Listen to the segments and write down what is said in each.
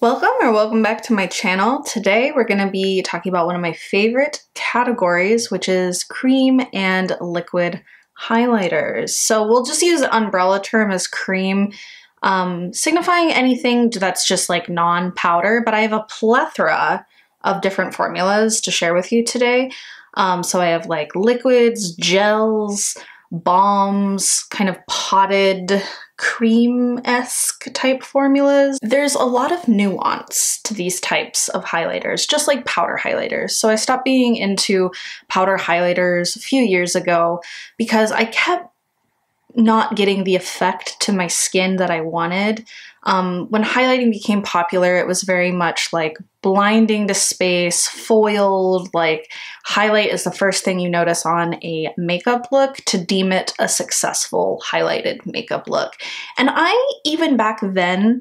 Welcome back to my channel. Today we're going to be talking about one of my favorite categories, which is cream and liquid highlighters. So we'll just use the umbrella term as cream, signifying anything that's just like non-powder, but I have a plethora of different formulas to share with you today. So I have like liquids, gels, balms, kind of potted cream-esque type formulas. There's a lot of nuance to these types of highlighters, just like powder highlighters. So I stopped being into powder highlighters a few years ago because I kept not getting the effect to my skin that I wanted. When highlighting became popular, it was very much like blinding to space, foiled, like highlight is the first thing you notice on a makeup look to deem it a successful highlighted makeup look. And I, even back then,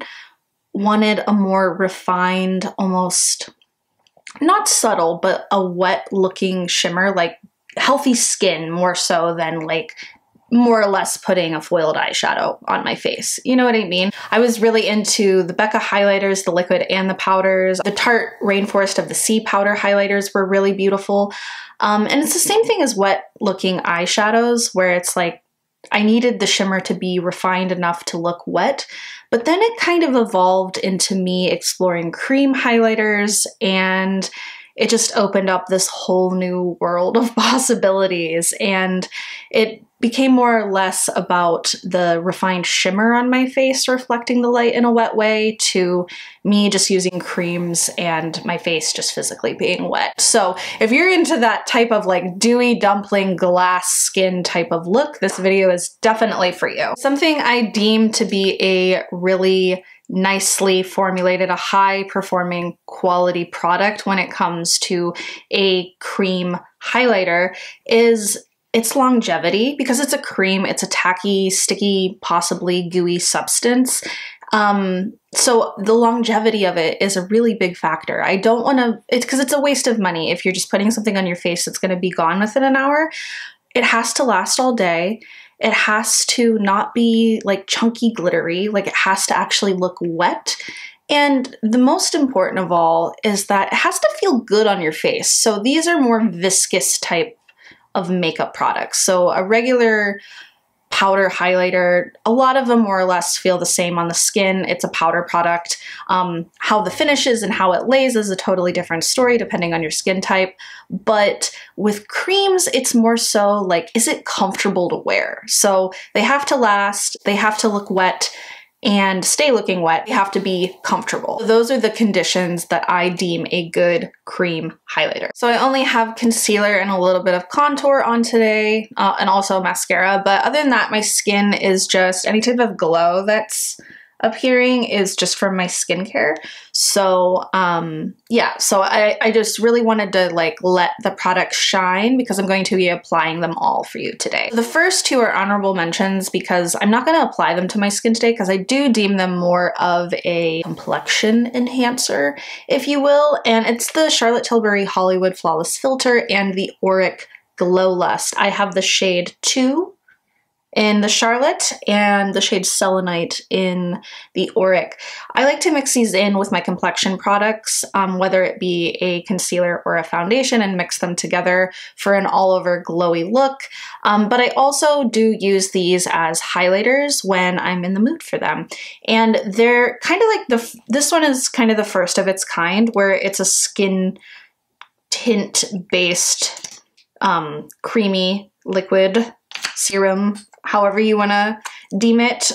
wanted a more refined, almost not subtle, but a wet looking shimmer, like healthy skin more so than like more or less putting a foiled eyeshadow on my face. You know what I mean? I was really into the Becca highlighters, the liquid and the powders. The Tarte Rainforest of the Sea powder highlighters were really beautiful. And it's the same thing as wet looking eyeshadows, where it's like, I needed the shimmer to be refined enough to look wet, but then it kind of evolved into me exploring cream highlighters, and it just opened up this whole new world of possibilities, and it became more or less about the refined shimmer on my face reflecting the light in a wet way to me just using creams and my face just physically being wet. So if you're into that type of like dewy dumpling glass skin type of look, this video is definitely for you. Something I deem to be a really nicely formulated, a high performing quality product when it comes to a cream highlighter is its longevity. Because it's a cream, it's a tacky, sticky, possibly gooey substance. So the longevity of it is a really big factor. I don't want to, it's because it's a waste of money if you're just putting something on your face that's going to be gone within an hour. It has to last all day. It has to not be like chunky glittery, like it has to actually look wet. And the most important of all is that it has to feel good on your face. So these are more viscous type of makeup products. So a regular powder highlighter, a lot of them more or less feel the same on the skin. It's a powder product. How the finish is and how it lays is a totally different story depending on your skin type. But with creams, it's more so like, is it comfortable to wear? So they have to last, they have to look wet and stay looking wet. They have to be comfortable. Those are the conditions that I deem a good cream highlighter. So I only have concealer and a little bit of contour on today, and also mascara, but other than that, my skin is just any type of glow that's appearing is just from my skincare. So yeah, so I just really wanted to like let the product shine because I'm going to be applying them all for you today. The first two are honorable mentions because I'm not going to apply them to my skin today because I do deem them more of a complexion enhancer, if you will, and it's the Charlotte Tilbury Hollywood Flawless Filter and the Auric Glow Lust. I have the shade 2 in the Charlotte and the shade Selenite in the Auric. I like to mix these in with my complexion products, whether it be a concealer or a foundation, and mix them together for an all-over glowy look. But I also do use these as highlighters when I'm in the mood for them. And they're kind of like this one is kind of the first of its kind, where it's a skin tint-based creamy liquid serum, however you want to deem it.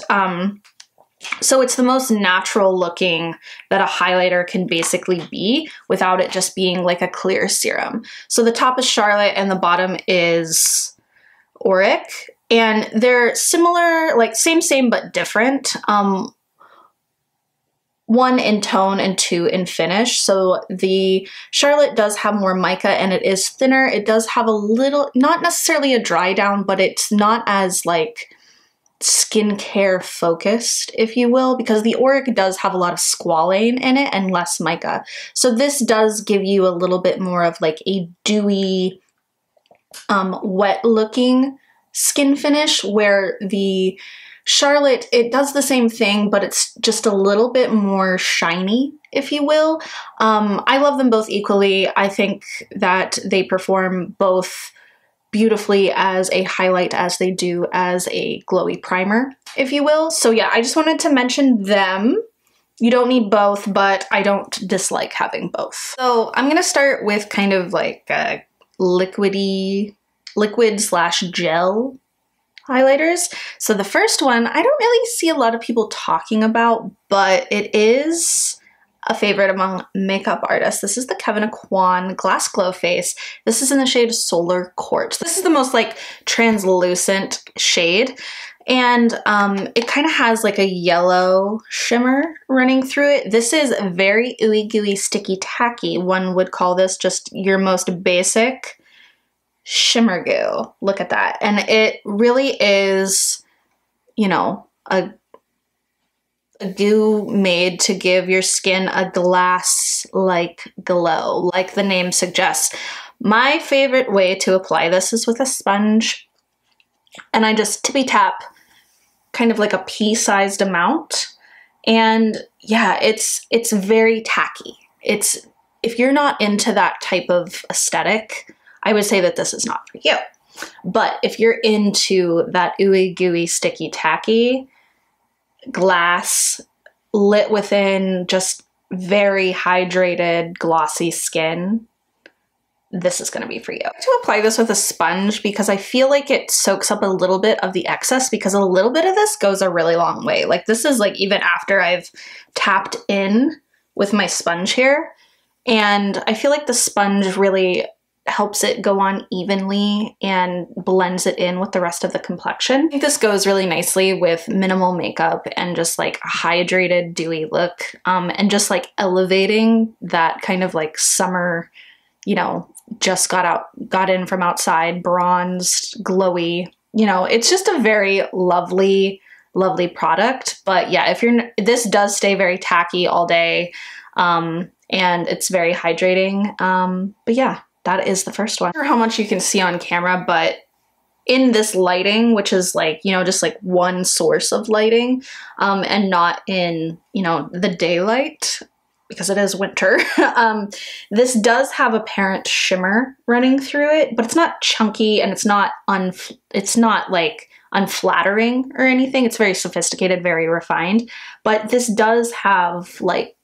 So it's the most natural looking that a highlighter can basically be without it just being like a clear serum. So the top is Charlotte and the bottom is Auric, and they're similar, like same but different. One in tone and two in finish. So the Charlotte does have more mica and it is thinner. It does have a little, not necessarily a dry down, but it's not as like skincare focused, if you will, because the Auric does have a lot of squalane in it and less mica. So this does give you a little bit more of like a dewy, wet looking skin finish, where the Charlotte, it does the same thing, but it's just a little bit more shiny, if you will. I love them both equally. I think that they perform both beautifully as a highlight as they do as a glowy primer, if you will. So yeah, I just wanted to mention them. You don't need both, but I don't dislike having both. So I'm gonna start with kind of like a liquid slash gel highlighters. So the first one, I don't really see a lot of people talking about, but it is a favorite among makeup artists. This is the Kevyn Aucoin Glass Glow Face. This is in the shade Solar Quartz. This is the most like translucent shade. And it kind of has like a yellow shimmer running through it. This is very ooey gooey sticky tacky. One would call this just your most basic shimmer goo. Look at that. And it really is, you know, a goo made to give your skin a glass-like glow, like the name suggests. My favorite way to apply this is with a sponge, and I just tippy tap kind of like a pea-sized amount. And yeah, it's very tacky. If you're not into that type of aesthetic, I would say that this is not for you. But if you're into that ooey gooey sticky tacky glass lit within just very hydrated glossy skin, this is going to be for you. I like to apply this with a sponge because I feel like it soaks up a little bit of the excess, because a little bit of this goes a really long way. Like this is like even after I've tapped in with my sponge here, and I feel like the sponge really helps it go on evenly and blends it in with the rest of the complexion. I think this goes really nicely with minimal makeup and just like a hydrated, dewy look, and just like elevating that kind of like summer, you know, just got in from outside, bronzed, glowy, you know, it's just a very lovely, lovely product. But yeah, this does stay very tacky all day, and it's very hydrating. But yeah, that is the first one. I'm not sure how much you can see on camera, but in this lighting, which is like, you know, just like one source of lighting, and not in, you know, the daylight, because it is winter, this does have apparent shimmer running through it, but it's not chunky, and it's not like unflattering or anything. It's very sophisticated, very refined, but this does have like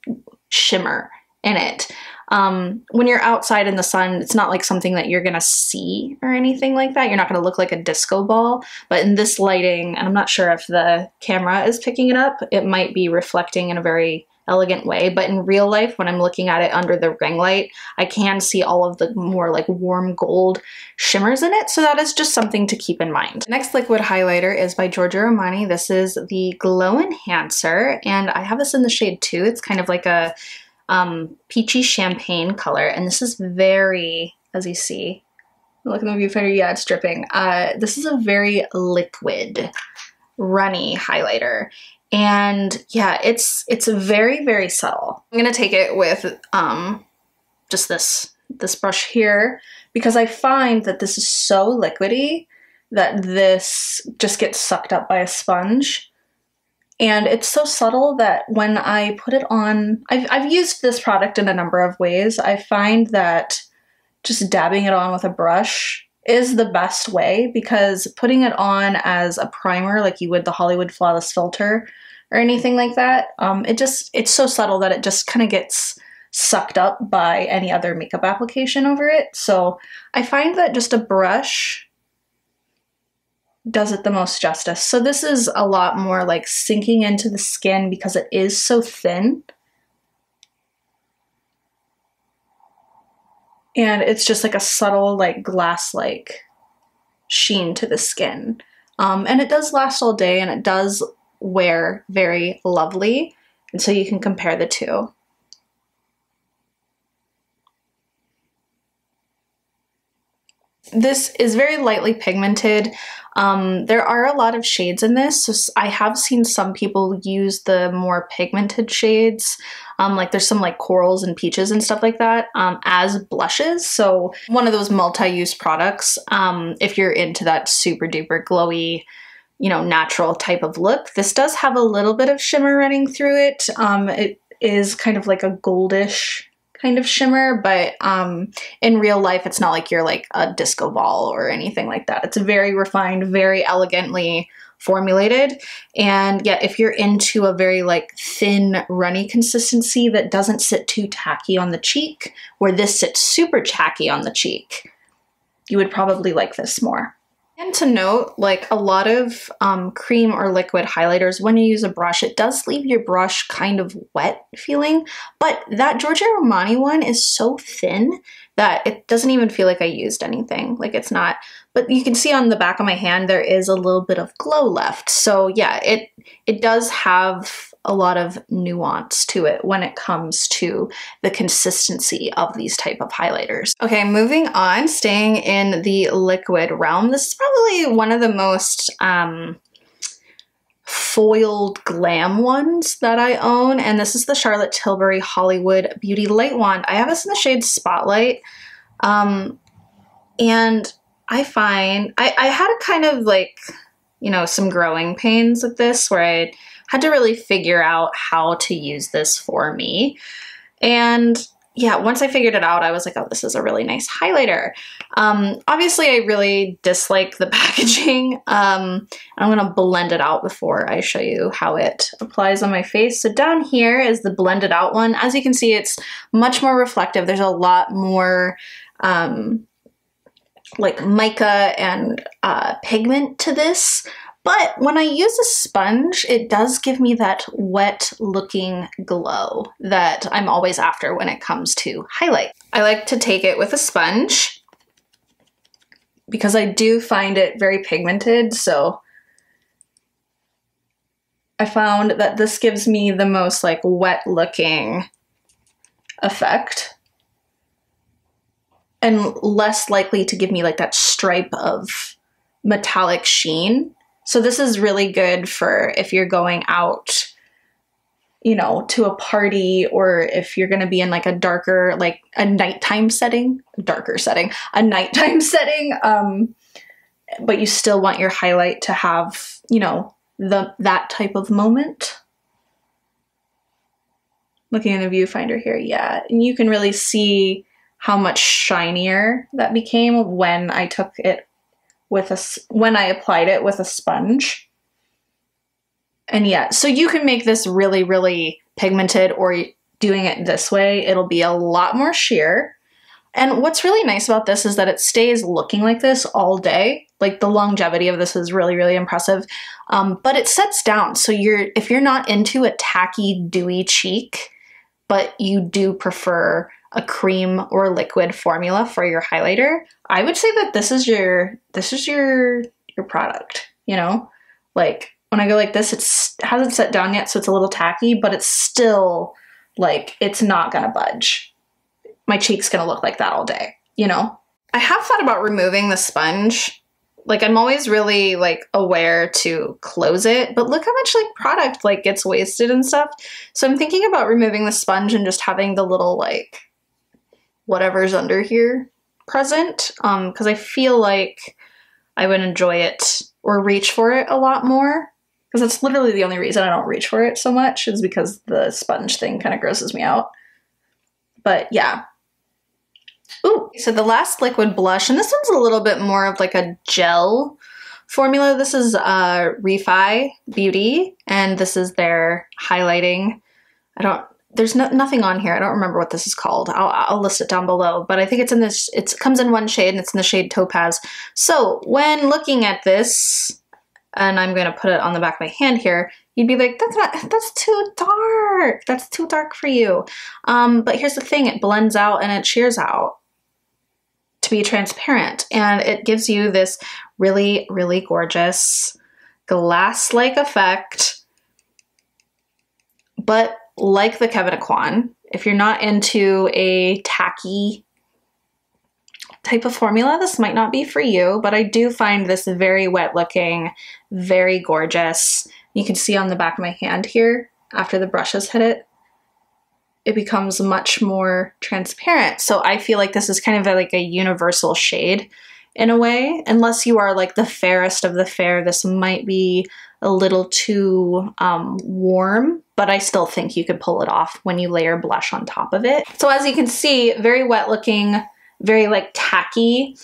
shimmer in it. When you're outside in the sun, it's not like something that you're gonna see or anything like that. You're not gonna look like a disco ball, but in this lighting, and I'm not sure if the camera is picking it up, it might be reflecting in a very elegant way, but in real life, when I'm looking at it under the ring light, I can see all of the more like warm gold shimmers in it, so that is just something to keep in mind. The next liquid highlighter is by Giorgio Armani. This is the Glow Enhancer, and I have this in the shade 2. It's kind of like a peachy champagne color, and this is very, as you see, look in the viewfinder, yeah, it's dripping. This is a very liquid, runny highlighter, and yeah, it's very, very subtle. I'm gonna take it with just this brush here, because I find that this is so liquidy that this just gets sucked up by a sponge. And it's so subtle that when I put it on, I've used this product in a number of ways. I find that just dabbing it on with a brush is the best way, because putting it on as a primer like you would the Hollywood Flawless Filter or anything like that, it's so subtle that it just kind of gets sucked up by any other makeup application over it. So I find that just a brush does it the most justice. So this is a lot more like sinking into the skin because it is so thin. And it's just like a subtle like glass-like sheen to the skin. And it does last all day, and it does wear very lovely. And so you can compare the two. This is very lightly pigmented. There are a lot of shades in this, so I have seen some people use the more pigmented shades, like there's some like corals and peaches and stuff like that, as blushes. So one of those multi-use products, if you're into that super duper glowy, you know, natural type of look. This does have a little bit of shimmer running through it. It is kind of like a goldish kind of shimmer, but in real life, it's not like you're like a disco ball or anything like that. It's very refined, very elegantly formulated. And yeah, if you're into a very like thin, runny consistency that doesn't sit too tacky on the cheek, where this sits super tacky on the cheek, you would probably like this more. And to note, like a lot of cream or liquid highlighters, when you use a brush, it does leave your brush kind of wet feeling, but that Giorgio Armani one is so thin that it doesn't even feel like I used anything. Like it's not, but you can see on the back of my hand, there is a little bit of glow left. So yeah, it does have a lot of nuance to it when it comes to the consistency of these type of highlighters. Okay, moving on, staying in the liquid realm. This is probably one of the most foiled glam ones that I own, and this is the Charlotte Tilbury Hollywood Beauty Light Wand. I have this in the shade Spotlight, and I find I had a kind of like, you know, some growing pains with this where I had to really figure out how to use this for me. And yeah, once I figured it out, I was like, oh, this is a really nice highlighter. Obviously, I really dislike the packaging. I'm gonna blend it out before I show you how it applies on my face. So down here is the blended out one. As you can see, it's much more reflective. There's a lot more like mica and pigment to this. But when I use a sponge, it does give me that wet looking glow that I'm always after when it comes to highlight. I like to take it with a sponge because I do find it very pigmented. So I found that this gives me the most like wet looking effect and less likely to give me like that stripe of metallic sheen. So this is really good for if you're going out, you know, to a party, or if you're going to be in like a darker, like a nighttime setting, a nighttime setting, but you still want your highlight to have, you know, that type of moment. Looking in the viewfinder here, yeah, and you can really see how much shinier that became when I took it when I applied it with a sponge. And yeah, so you can make this really, really pigmented, or doing it this way, it'll be a lot more sheer. And what's really nice about this is that it stays looking like this all day. Like the longevity of this is really, really impressive. But it sets down. So if you're not into a tacky, dewy cheek, but you do prefer a cream or liquid formula for your highlighter, I would say that this is your product, you know? Like when I go like this, it hasn't set down yet, so it's a little tacky, but it's still like, it's not gonna budge. My cheek's gonna look like that all day, you know? I have thought about removing the sponge. Like I'm always really like aware to close it, but look how much like product like gets wasted and stuff. So I'm thinking about removing the sponge and just having the little like whatever's under here present, because I feel like I would enjoy it or reach for it a lot more, because that's literally the only reason I don't reach for it so much, is because the sponge thing kind of grosses me out. But yeah. Ooh, so the last liquid blush, and this one's a little bit more of like a gel formula. This is Refy Beauty, and this is their highlighting. There's nothing on here. I don't remember what this is called. I'll list it down below, but I think it's in this, it comes in one shade, and it's in the shade Topaz. So when looking at this, and I'm going to put it on the back of my hand here, you'd be like, that's too dark. That's too dark for you. But here's the thing, it blends out and it shears out to be transparent, and it gives you this really, really gorgeous glass-like effect. But like the Kevyn Aucoin, if you're not into a tacky type of formula, this might not be for you, but I do find this very wet looking, very gorgeous. You can see on the back of my hand here, after the brushes hit it, it becomes much more transparent. So I feel like this is kind of like a universal shade. in a way. Unless you are like the fairest of the fair, this might be a little too warm, but I still think you could pull it off when you layer blush on top of it. So as you can see, very wet looking, very like tacky.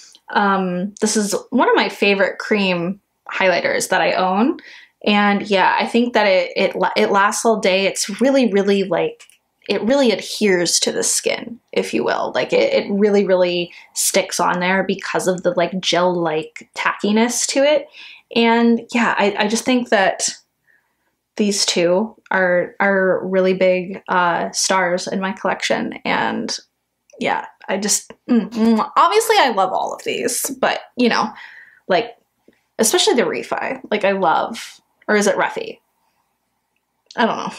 This is one of my favorite cream highlighters that I own. And yeah, I think that it lasts all day. It's really, really like, it really adheres to the skin, if you will. Like it really, really sticks on there because of the like gel-like tackiness to it. And yeah, I just think that these two are really big stars in my collection. And yeah, I just, obviously I love all of these, but you know, like, especially the Refy, like I love, or is it Refy? I don't know.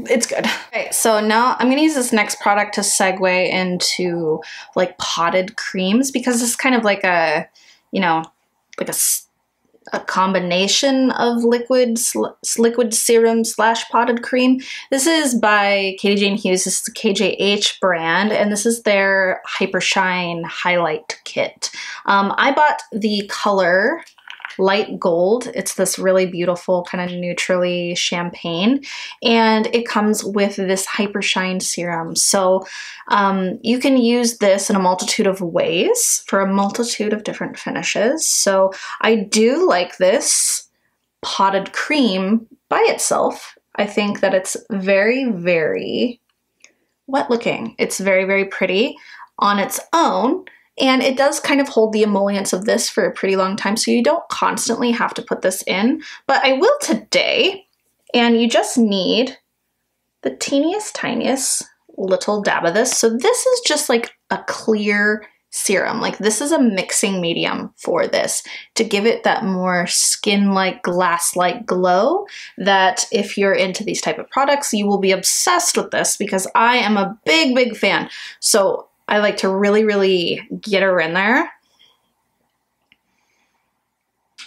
It's good. Okay, so now I'm gonna use this next product to segue into like potted creams, because it's kind of like a, you know, like a combination of liquid serum / potted cream. This is by Katie Jane Hughes. This is the KJH.Brand, and this is their Hyper Shine Highlight Kit. I bought the color Light Gold. It's this really beautiful kind of neutrally champagne, and it comes with this Hyper Shine serum. So you can use this in a multitude of ways for a multitude of different finishes. So I do like this potted cream by itself. I think that it's very, very wet looking. It's very, very pretty on its own. And it does kind of hold the emollients of this for a pretty long time, so you don't constantly have to put this in. But I will today, and you just need the teeniest, tiniest little dab of this. So this is just like a clear serum. Like this is a mixing medium for this to give it that more skin-like, glass-like glow that if you're into these type of products, you will be obsessed with this, because I am a big, big fan. So I like to really, really get her in there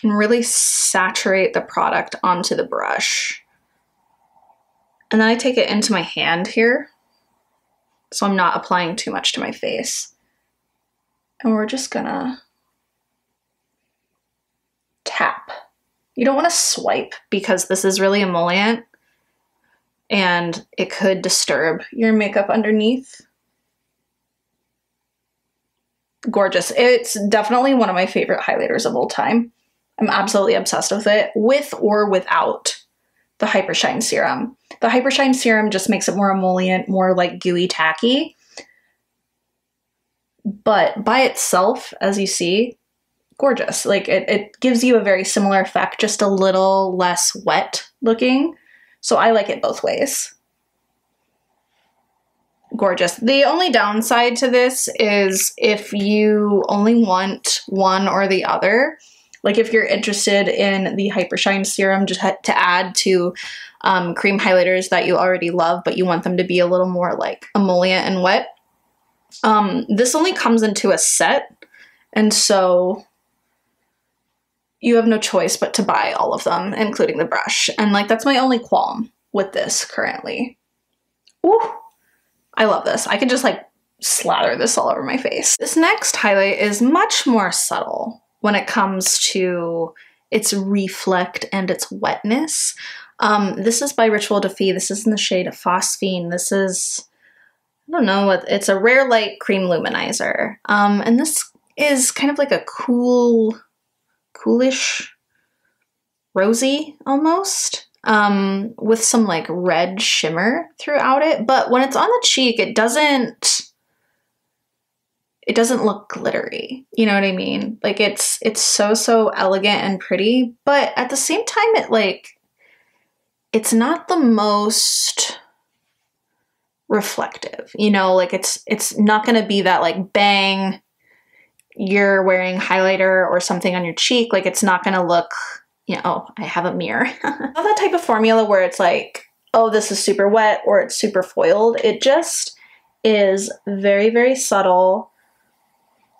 and really saturate the product onto the brush. And then I take it into my hand here, so I'm not applying too much to my face. And we're just gonna tap. You don't want to swipe, because this is really emollient and it could disturb your makeup underneath. Gorgeous. It's definitely one of my favorite highlighters of all time. I'm absolutely obsessed with it, with or without the Hyper Shine serum. The Hyper Shine serum just makes it more emollient, more like gooey tacky. But by itself, as you see, gorgeous. Like it gives you a very similar effect, just a little less wet looking. So I like it both ways. Gorgeous. The only downside to this is if you only want one or the other, like if you're interested in the Hyper Shine serum just to add to cream highlighters that you already love, but you want them to be a little more like emollient and wet, this only comes into a set, and so you have no choice but to buy all of them, including the brush. And like that's my only qualm with this currently. Ooh. I love this. I could just like slather this all over my face. This next highlight is much more subtle when it comes to its reflect and its wetness. This is by Rituel. This is in the shade Phosphene. This is, I don't know what, it's a Rare Light Cream Luminizer. And this is kind of like a coolish, rosy almost. With some like red shimmer throughout it, but when it's on the cheek, it doesn't look glittery. You know what I mean? Like it's so elegant and pretty, but at the same time, it's not the most reflective, you know, like it's not gonna be that like bang, you're wearing highlighter or something on your cheek, like it's not gonna look, you know, oh, I have a mirror. Not that type of formula where it's like, oh, this is super wet or it's super foiled. It just is very, very subtle.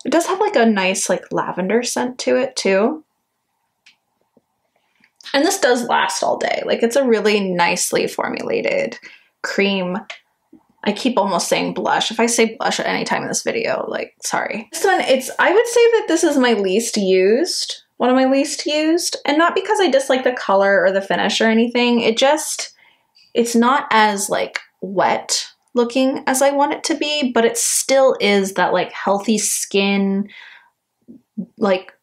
It does have like a nice like lavender scent to it too. And this does last all day. Like it's a really nicely formulated cream I keep almost saying blush. If I say blush at any time in this video, like, sorry. This one, I would say that this is my least used, one of my least used, and not because I dislike the color or the finish or anything. It's not as like wet looking as I want it to be, but it still is that like healthy skin, like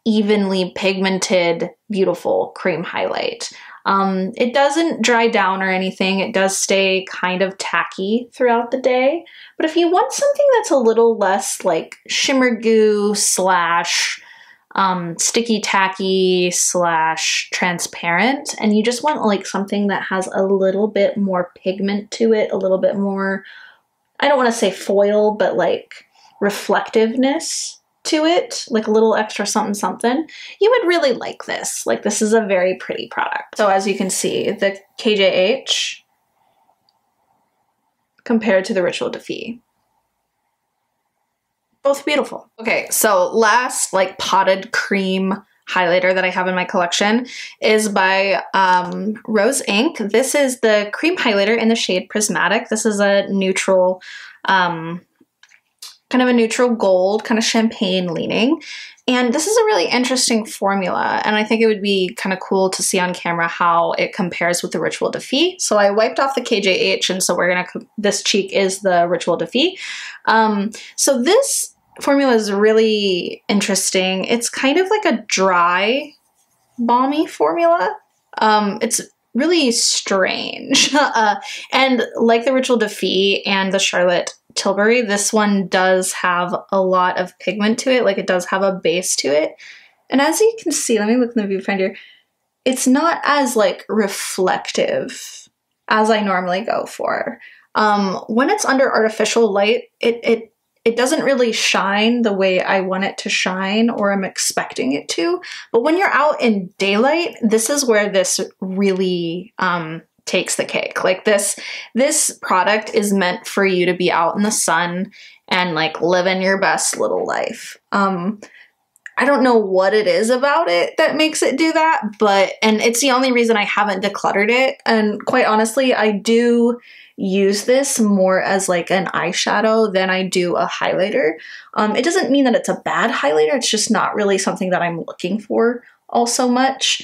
evenly pigmented, beautiful cream highlight. It doesn't dry down or anything. It does stay kind of tacky throughout the day. But if you want something that's a little less like shimmer goo slash sticky tacky slash transparent, and you just want like something that has a little bit more pigment to it, a little bit more, I don't want to say foil, but like reflectiveness to it, like a little extra something something, you would really like this. Like, this is a very pretty product. So as you can see, the KJH compared to the Rituel Defy, both beautiful. Okay, so last like potted cream highlighter that I have in my collection is by Rose Inc. This is the cream highlighter in the shade Prismatic. This is a neutral, kind of a neutral gold, kind of champagne leaning. And this is a really interesting formula, and I think it would be kind of cool to see on camera how it compares with the Rituel Defy. So I wiped off the KJH, and so this cheek is the Rituel Defy. So this formula is really interesting. It's kind of like a dry, balmy formula. It's really strange. And like the Rituel Defy and the Charlotte Tilbury, this one does have a lot of pigment to it. Like, it does have a base to it. And as you can see, let me look in the viewfinder, it's not as like reflective as I normally go for. When it's under artificial light, it doesn't really shine the way I want it to shine or I'm expecting it to. But when you're out in daylight, this is where this really takes the cake. Like, this product is meant for you to be out in the sun and like living your best little life. I don't know what it is about it that makes it do that, and it's the only reason I haven't decluttered it. And quite honestly, I do use this more as like an eyeshadow than I do a highlighter. It doesn't mean that it's a bad highlighter, it's just not really something that I'm looking for all so much.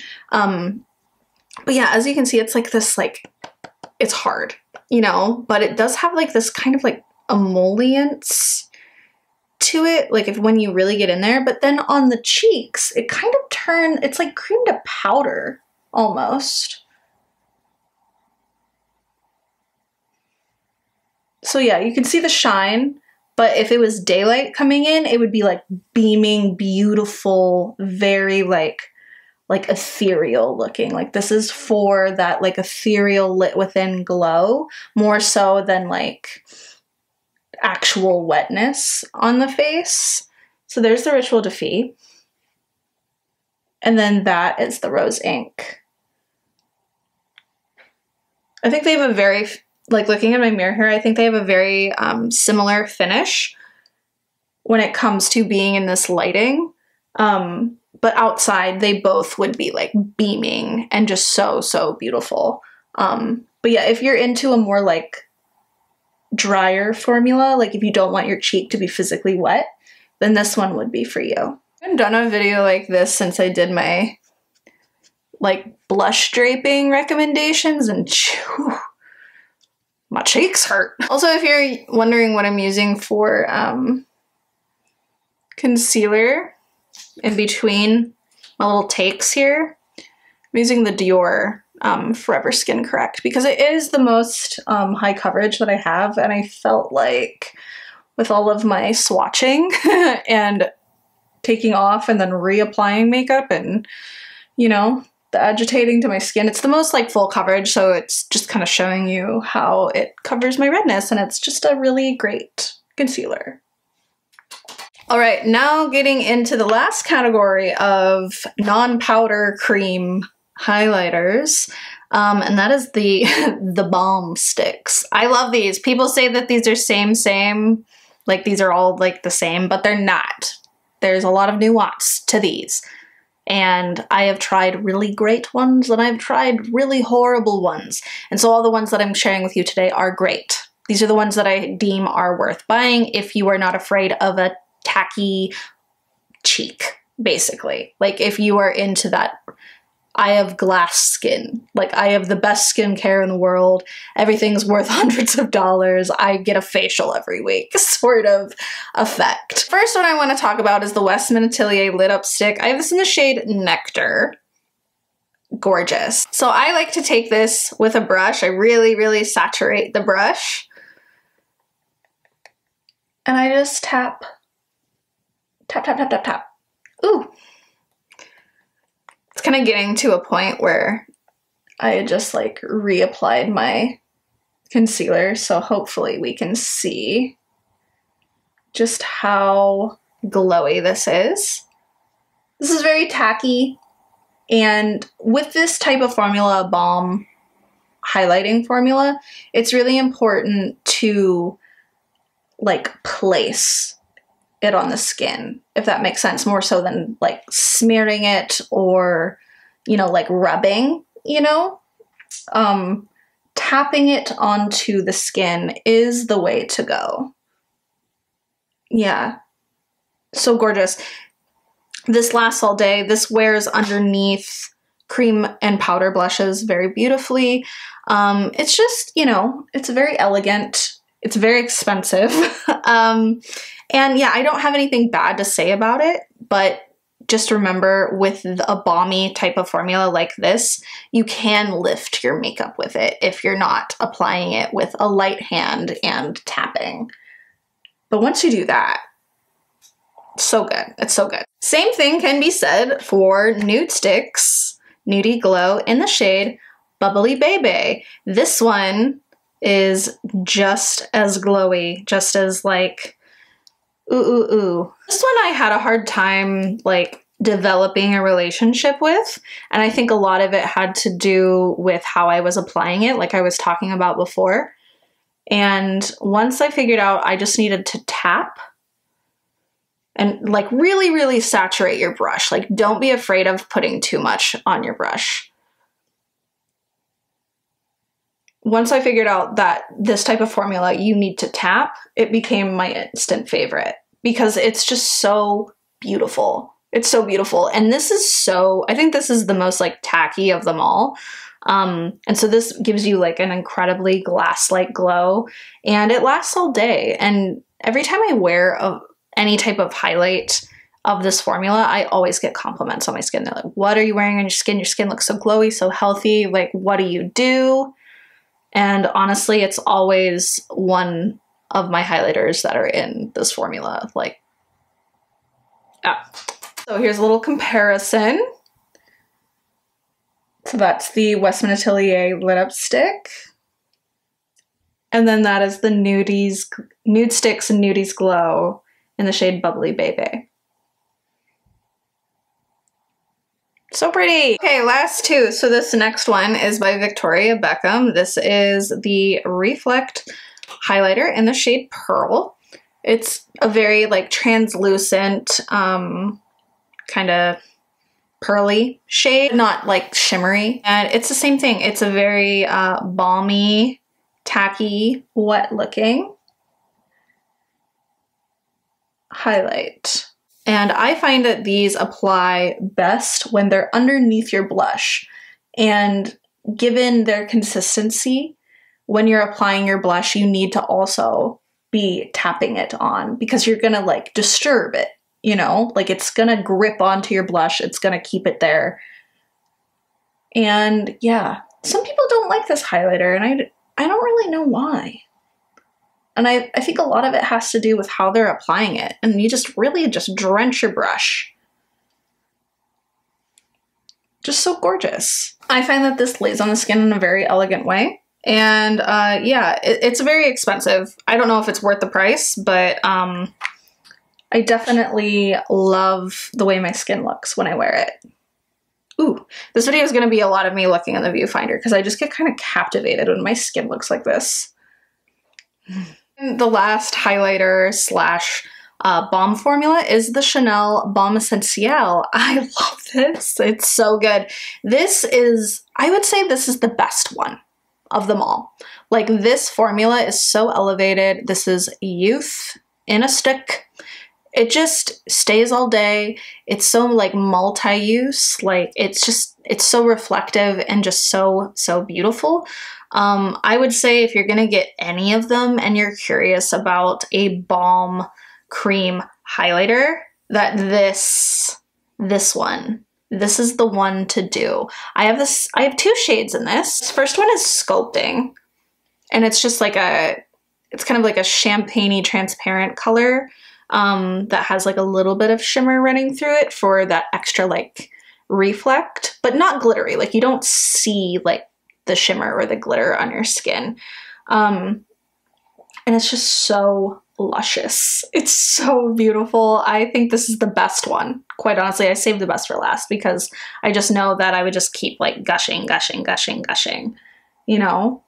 But yeah, as you can see, it's like this, like, it's hard, you know, but it does have like this kind of like emollients to it, like when you really get in there. But then on the cheeks, it kind of it's like cream to powder almost. So yeah, you can see the shine, but if it was daylight coming in, it would be like beaming, beautiful, very like ethereal looking. Like, this is for that like ethereal lit within glow, more so than like actual wetness on the face. So there's the Rituel Defy. And then that is the Rose Inc. I think they have a very, like, looking at my mirror here, I think they have a very similar finish when it comes to being in this lighting. But outside, they both would be like beaming and just so, so beautiful. But yeah, if you're into a more like drier formula, like if you don't want your cheek to be physically wet, then this one would be for you. I haven't done a video like this since I did my like blush draping recommendations, and phew, my cheeks hurt. Also, if you're wondering what I'm using for concealer in between my little takes here, I'm using the Dior Forever Skin Correct because it is the most high coverage that I have, and I felt like with all of my swatching and taking off and then reapplying makeup and, you know, the agitating to my skin, it's the most like full coverage, so it's just kind of showing you how it covers my redness, and it's just a really great concealer. All right, now getting into the last category of non-powder cream highlighters, and that is the Balm Sticks. I love these. People say that these are same, like these are all like the same, but they're not. There's a lot of nuance to these. And I have tried really great ones, and I've tried really horrible ones. And so all the ones that I'm sharing with you today are great. These are the ones that I deem are worth buying if you are not afraid of a tacky cheek, basically. Like if you are into that, I have glass skin. Like I have the best skincare in the world. Everything's worth hundreds of dollars. I get a facial every week sort of effect. First one I want to talk about is the Westman Atelier Lit Up Stick. I have this in the shade Nectar. Gorgeous. So I like to take this with a brush. I really, really saturate the brush. And I just tap, tap, tap, tap, tap, tap. Ooh. It's kind of getting to a point where I just like reapplied my concealer. So hopefully we can see just how glowy this is. This is very tacky. And with this type of formula, a balm highlighting formula, it's really important to like place it on the skin, if that makes sense, more so than like smearing it or, you know, like rubbing, you know? Tapping it onto the skin is the way to go. Yeah. So gorgeous. This lasts all day. This wears underneath cream and powder blushes very beautifully. It's just, you know, it's very elegant. It's very expensive. And yeah, I don't have anything bad to say about it, but just remember with a balmy type of formula like this, you can lift your makeup with it if you're not applying it with a light hand and tapping. But once you do that, it's so good. It's so good. Same thing can be said for Nudestix Nudie Glow in the shade Bubbly Bebe. This one is just as glowy, just as like, ooh, ooh, ooh. This one I had a hard time like developing a relationship with, and I think a lot of it had to do with how I was applying it, like I was talking about before. And once I figured out I just needed to tap and like really, really saturate your brush. Like don't be afraid of putting too much on your brush. Once I figured out that this type of formula you need to tap, it became my instant favorite because it's just so beautiful. It's so beautiful. And this is so, I think this is the most like tacky of them all. And so this gives you like an incredibly glass-like glow and it lasts all day. And every time I wear any type of highlight of this formula, I always get compliments on my skin. They're like, what are you wearing on your skin? Your skin looks so glowy, so healthy. Like, what do you do? And honestly, it's always one of my highlighters that are in this formula. Like, yeah. So here's a little comparison. So that's the Westman Atelier Lit Up Stick. And then that is the Nudestix and Nudies Glow in the shade Bubbly Bebe. So pretty. Okay, last two. So this next one is by Victoria Beckham. This is the Reflect highlighter in the shade Pearl. It's a very like translucent, kind of pearly shade, not like shimmery. And it's the same thing. It's a very balmy, tacky, wet looking highlight. And I find that these apply best when they're underneath your blush. And given their consistency, when you're applying your blush, you need to also be tapping it on because you're gonna like disturb it, you know? Like it's gonna grip onto your blush, it's gonna keep it there. And yeah, some people don't like this highlighter and I don't really know why. And I think a lot of it has to do with how they're applying it. And you just really just drench your brush. Just so gorgeous. I find that this lays on the skin in a very elegant way. And yeah, it's very expensive. I don't know if it's worth the price, but I definitely love the way my skin looks when I wear it. Ooh, this video is going to be a lot of me looking in the viewfinder because I just get kind of captivated when my skin looks like this. The last highlighter slash balm formula is the Chanel Balm Essentiel. I love this. It's so good. This is, I would say this is the best one of them all. Like, this formula is so elevated. This is youth in a stick. It just stays all day. It's so like multi-use. Like, it's so reflective and just so beautiful. I would say if you're gonna get any of them and you're curious about a balm cream highlighter, that this one, this is the one to do. I have two shades in this. This first one is Sculpting, and it's just like it's kind of like a champagne-y transparent color that has like a little bit of shimmer running through it for that extra like reflect, but not glittery. Like, you don't see like the shimmer or the glitter on your skin. And it's just so luscious. It's so beautiful. I think this is the best one. Quite honestly, I saved the best for last because I just know that I would just keep like gushing, you know?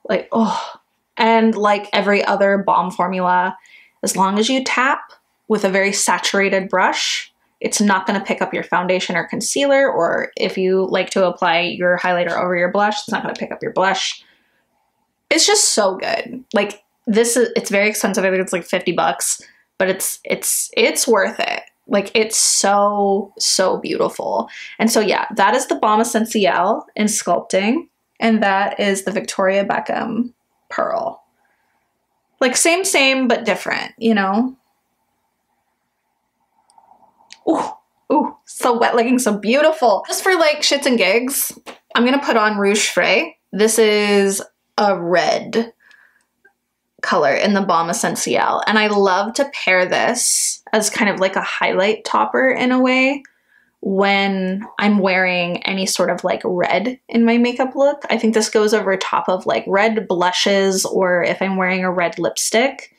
Like, oh. And like every other balm formula, as long as you tap with a very saturated brush, it's not going to pick up your foundation or concealer, or if you like to apply your highlighter over your blush, it's not going to pick up your blush. It's just so good. Like, it's very expensive. I think it's like 50 bucks, but it's worth it. Like, it's so beautiful. And so yeah, that is the Balm Essentiel in Sculpting, and that is the Victoria Beckham Pearl. Like, same, but different, you know? Ooh, so wet looking, so beautiful. Just for like shits and gigs, I'm gonna put on Rouge Frais. This is a red color in the Balm Essentiel, and I love to pair this as kind of like a highlight topper in a way when I'm wearing any sort of like red in my makeup look. I think this goes over top of like red blushes, or if I'm wearing a red lipstick,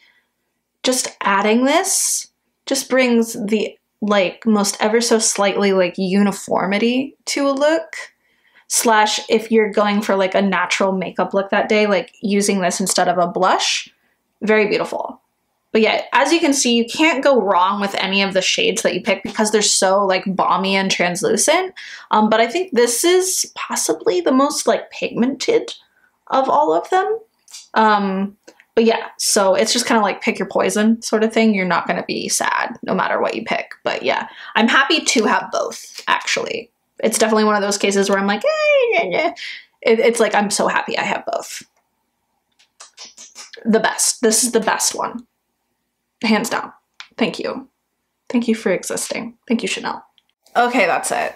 just adding this just brings the like most ever so slightly like uniformity to a look. Slash, if you're going for like a natural makeup look that day, like using this instead of a blush, very beautiful. But yeah, as you can see, you can't go wrong with any of the shades that you pick because they're so like balmy and translucent. But I think this is possibly the most like pigmented of all of them. But yeah, so it's just kind of like pick your poison sort of thing. You're not going to be sad no matter what you pick. But yeah, I'm happy to have both, actually. It's definitely one of those cases where I'm like, it's like, I'm so happy I have both. The best. This is the best one. Hands down. Thank you. Thank you for existing. Thank you, Chanel. Okay, that's it.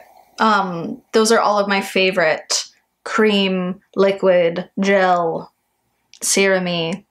Those are all of my favorite cream, liquid, gel, serum-y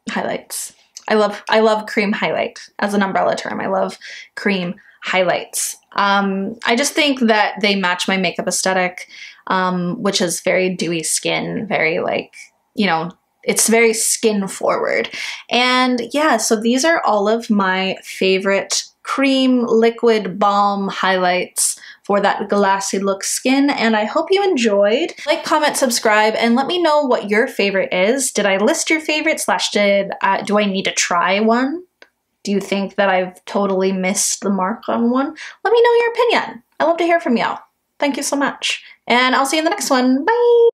highlights. I love cream highlight as an umbrella term. I love cream highlights. I just think that they match my makeup aesthetic, which is very dewy skin, very like, you know, it's very skin forward. And yeah, so these are all of my favorite cream, liquid, balm highlights for that glassy look skin, and I hope you enjoyed. Like, comment, subscribe, and let me know what your favorite is. Did I list your favorite, slash do I need to try one? Do you think that I've totally missed the mark on one? Let me know your opinion. I love to hear from y'all. Thank you so much. And I'll see you in the next one. Bye!